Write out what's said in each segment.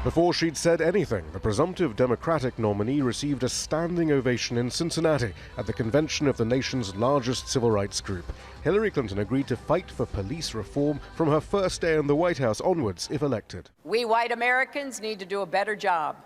Before she'd said anything, the presumptive Democratic nominee received a standing ovation in Cincinnati at the convention of the nation's largest civil rights group. Hillary Clinton agreed to fight for police reform from her first day in the White House onwards, if elected. We white Americans need to do a better job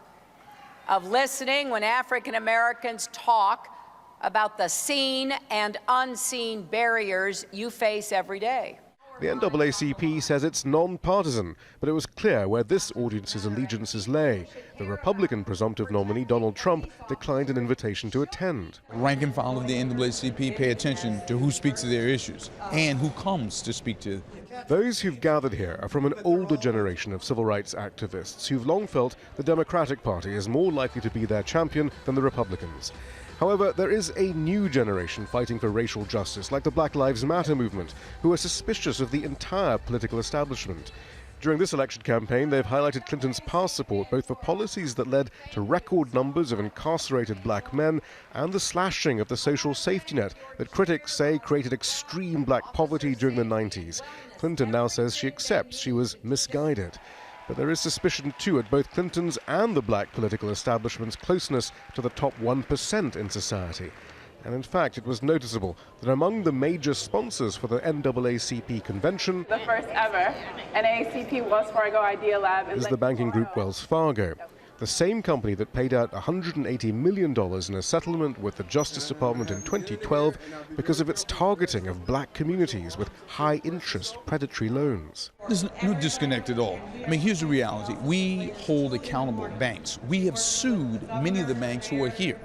of listening when African Americans talk about the seen and unseen barriers you face every day. The NAACP says it's non-partisan, but it was clear where this audience's allegiances lay. The Republican presumptive nominee, Donald Trump, declined an invitation to attend. Rank and file of the NAACP pay attention to who speaks to their issues and who comes to speak to. Those who've gathered here are from an older generation of civil rights activists who've long felt the Democratic Party is more likely to be their champion than the Republicans. However, there is a new generation fighting for racial justice, like the Black Lives Matter movement, who are suspicious of the entire political establishment. During this election campaign, they've highlighted Clinton's past support both for policies that led to record numbers of incarcerated black men and the slashing of the social safety net that critics say created extreme black poverty during the 90s. Clinton now says she accepts she was misguided. But there is suspicion, too, at both Clinton's and the black political establishment's closeness to the top 1% in society. And in fact, it was noticeable that among the major sponsors for the NAACP convention, the first ever NAACP Wells Fargo Idea Lab is the banking group Wells Fargo, the same company that paid out $180 million in a settlement with the Justice Department in 2012 because of its targeting of black communities with high-interest predatory loans. There's no disconnect at all. I mean, here's the reality. We hold accountable banks. We have sued many of the banks who are here.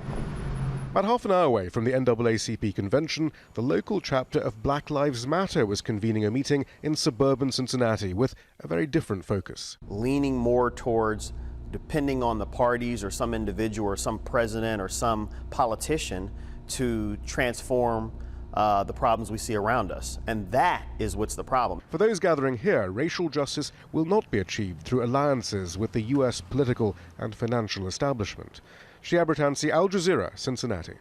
About half an hour away from the NAACP convention, the local chapter of Black Lives Matter was convening a meeting in suburban Cincinnati with a very different focus. Leaning more towards depending on the parties or some individual or some president or some politician to transform the problems we see around us. And that is what's the problem. For those gathering here, racial justice will not be achieved through alliances with the U.S. political and financial establishment. Shihab, Rattansi, Al Jazeera, Cincinnati.